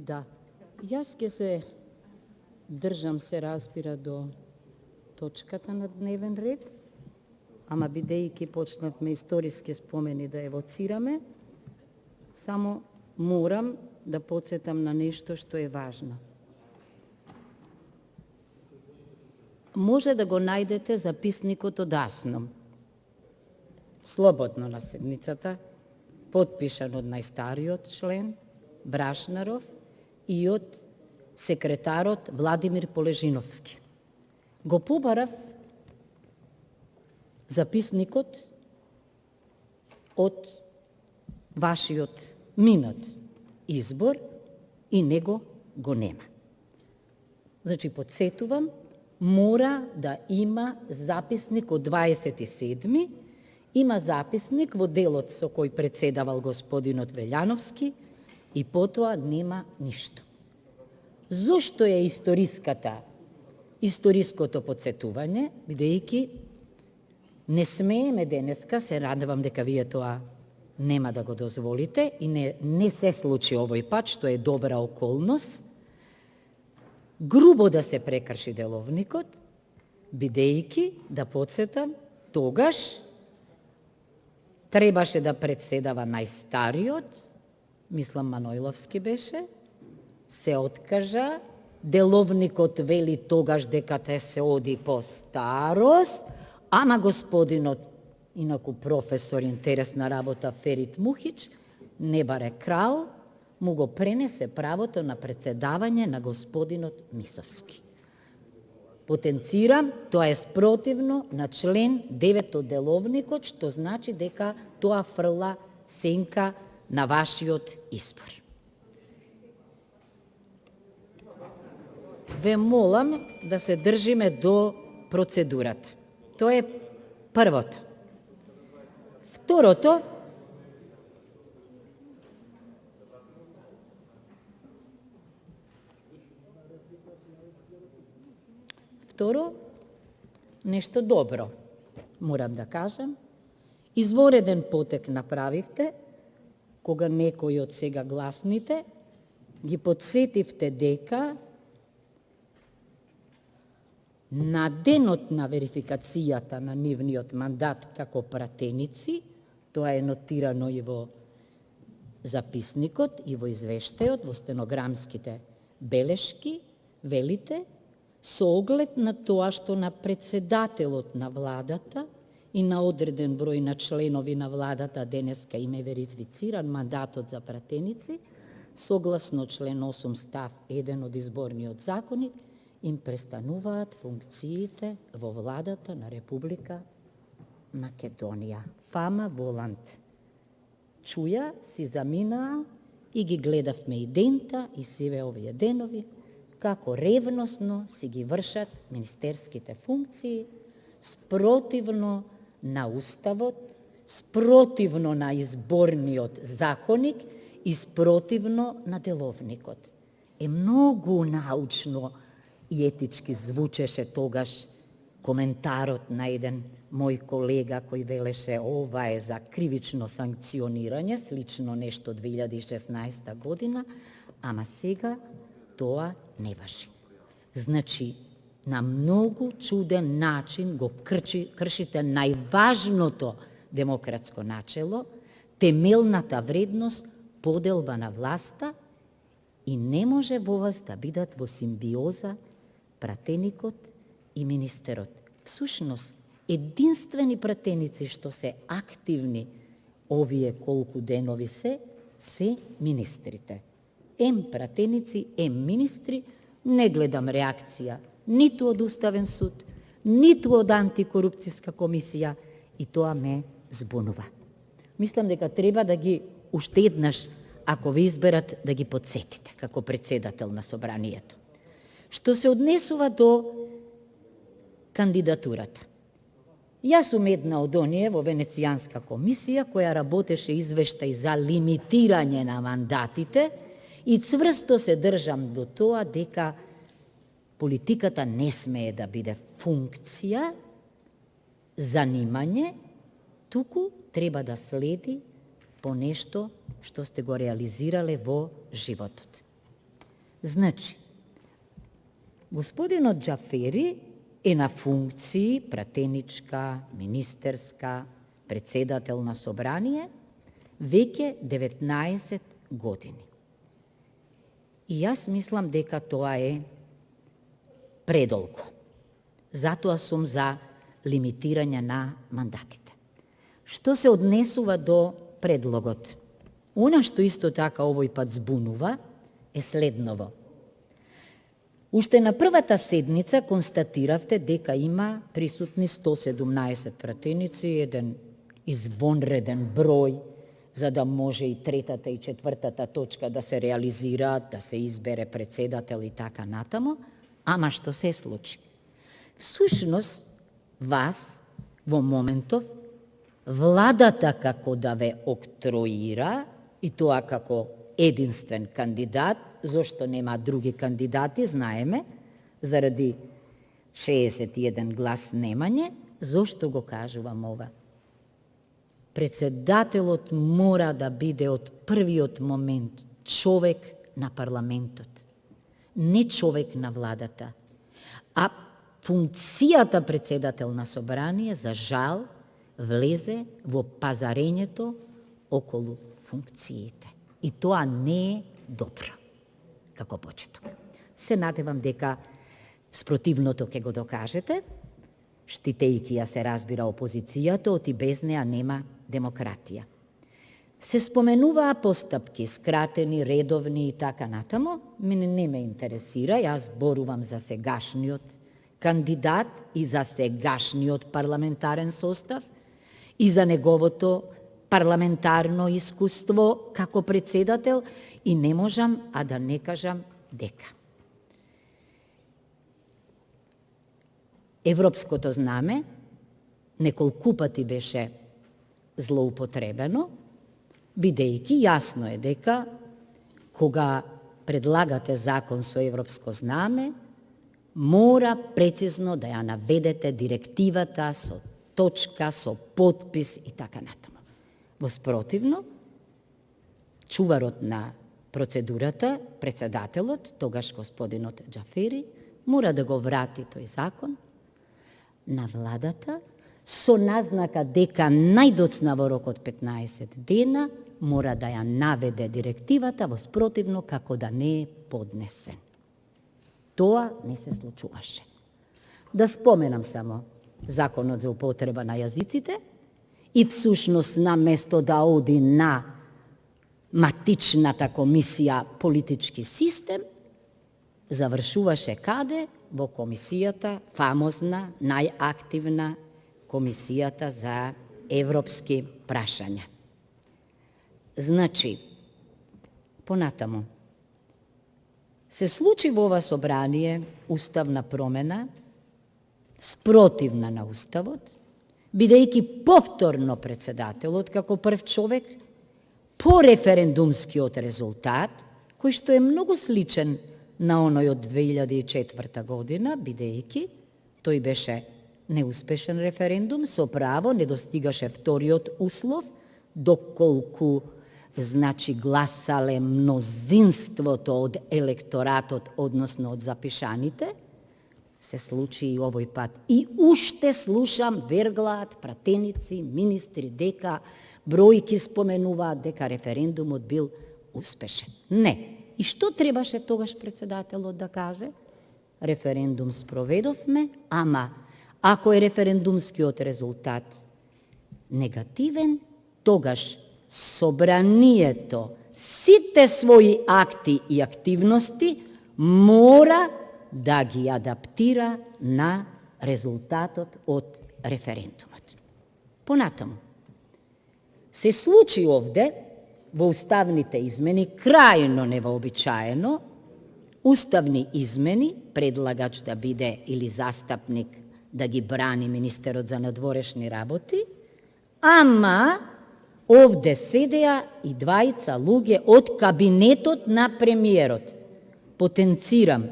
Да, јас ќе се држам, се разбира, до точката на дневен ред, ама бидејќи почнавме историски спомени да евоцираме, само морам да подсетам на нешто што е важно. Може да го најдете записникот од Асном, слободно на седницата, потпишан од најстариот член, Брашнаров, и од секретарот Владимир Полежиновски. Го побарав записникот од вашиот минат избор и него го нема. Значи, подсетувам, мора да има записник од 27-ми, има записник во делот со кој председавал господинот Велјановски и потоа нема ништо. Зошто е историското подсетување, бидејќи не смееме денеска, се радувам дека вие тоа нема да го дозволите и не се случи овој пат, што е добра околност, грубо да се прекрши деловникот, бидејќи, да подсетам, тогаш требаше да председава најстариот, мислам Манојловски беше, се откажа, деловникот вели тогаш дека те се оди по старост, ама господинот, инаку професор, интересна работа, Ферит Мухич, не баре крал, му го пренесе правото на председавање на господинот Мисовски. Потенцирам, тоа е спротивно на член 9 од деловникот, што значи дека тоа фрла сенка на вашиот избор. Ве молам да се држиме до процедурата. Тоа е првото. Второто, нешто добро, морам да кажам. Извореден потек направивте, кога некои од сега гласните ги подсетивте дека на денот на верификацијата на нивниот мандат како пратеници, тоа е нотирано и во записникот, и во извештајот, во стенограмските белешки, велите, со оглед на тоа што на председателот на владата и на одреден број на членови на владата денеска им е верифициран мандатот за пратеници, согласно член 8 став 1 од изборниот законник, им престануваат функциите во владата на Република Македонија. Фама волант. Чуја, си заминаа и ги гледавме и дента и сиве овие денови, како ревносно си ги вршат министерските функции, спротивно на Уставот, спротивно на изборниот законник и спротивно на деловникот. Е многу научно и етички звучеше тогаш коментарот на еден мој колега кој велеше ова е за кривично санкционирање, слично нешто 2016 година, ама сега тоа не важи. Значи, на многу чуден начин го кршите најважното демократско начело, темелната вредност, поделба на власта, и не може во вас да бидат во симбиоза пратеникот и министерот. Всушност, единствени пратеници што се активни овие колку денови се министрите. Ем пратеници, ем министри, не гледам реакција ниту од Уставен суд, ниту од антикорупцијска комисија, и тоа ме збунува. Мислам дека треба да ги уште еднаш, ако ви изберат, да ги подсетите како председател на собранието. Што се однесува до кандидатурата. Јас сум една од оние во Венецијанска комисија која работеше извештај за лимитирање на мандатите и цврсто се држам до тоа дека политиката не смее да биде функција, занимање, туку треба да следи по нешто што сте го реализирале во животот. Значи, господинот Џафери е на функции пратеничка, министерска, председател на собрание, веќе 19 години. И јас мислам дека тоа е предолго. Затоа сум за лимитирање на мандатите. Што се однесува до предлогот? Она што исто така овој пат збунува е следново. Уште на првата седница констатиравте дека има присутни 117 пратеници, еден извонреден број, за да може и третата и четвртата точка да се реализираат, да се избере председател и така натаму, ама што се случи? Всушност, вас, во моментов, владата како да ве октроира, и тоа како единствен кандидат, зошто нема други кандидати, знаеме, заради 61 глас немање, зошто го кажувам ова? Председателот мора да биде од првиот момент човек на парламентот, не човек на владата. А функцијата председател на собрание, за жал, влезе во пазарењето околу функциите. И тоа не е добро, како почеток. Се надевам дека спротивното ќе го докажете, штитејќи ја се разбира опозицијата, оти без неа нема демократија. Се споменуваа постапки, скратени, редовни и така натаму, мене не ме интересира, јас зборувам за сегашниот кандидат и за сегашниот парламентарен состав и за неговото парламентарно искуство како председател и не можам а да не кажам дека европското знаме неколку пати беше злоупотребено, бидејќи јасно е дека кога предлагате закон со европско знаме, мора прецизно да ја наведете директивата со точка, со подпис и така натаму. Во спротивно, чуварот на процедурата, председателот, тогаш господинот Џафери, мора да го врати тој закон на владата со назнака дека најдоцна во рок од 15 дена мора да ја наведе директивата, во спротивно како да не е поднесен. Тоа не се случуваше. Да споменам само законот за употреба на јазиците и всушност на место да оди на матичната комисија политички систем, завршуваше каде? Во комисијата, фамозна, најактивна комисијата за европски прашања. Значи, понатаму, се случи во ова собрание уставна промена, спротивна на уставот, бидејќи повторно председателот како прв човек по референдумскиот резултат, кој што е многу сличен на оној од 2004 година, бидејќи тој беше неуспешен референдум, со право не достигаше вториот услов, доколку значи гласале мнозинството од електоратот, односно од запишаните, се случи и овој пат. И уште слушам, верглаат пратеници, министри, дека бројки споменуваат дека референдумот бил успешен. Не. И што требаше тогаш председателот да каже? Референдум спроведовме, ама ако е референдумскиот резултат негативен, тогаш собранието, сите своји акти и активности мора да ги адаптира на резултатот од референдумот. Понатаму, се случи овде во уставните измени, крајно невообичаено, уставни измени, предлагач да биде или застапник да ги брани министерот за надворешни работи, ама овде седеа и двајца луѓе од кабинетот на премиерот. Потенцирам,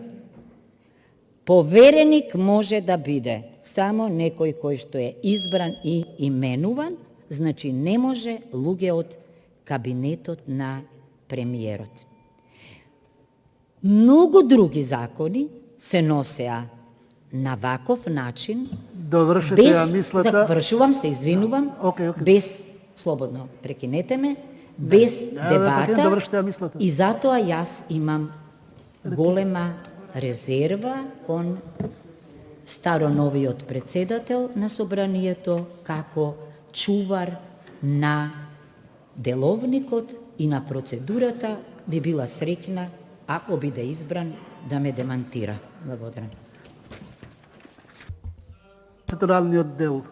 повереник може да биде само некој кој што е избран и именуван, значи не може луѓе од кабинетот на премиерот. Многу други закони се носеа на ваков начин, Довршете без, ја мислата. завршувам се, извинувам, Окей. без, слободно прекинете ме, без дебата, Довршете ја мислата. и затоа јас имам голема резерва кон староновиот председател на собранието како чувар на деловникот и на процедурата. Би била среќна ако биде избран да ме демантира. Благодарам. Процедуралниот дел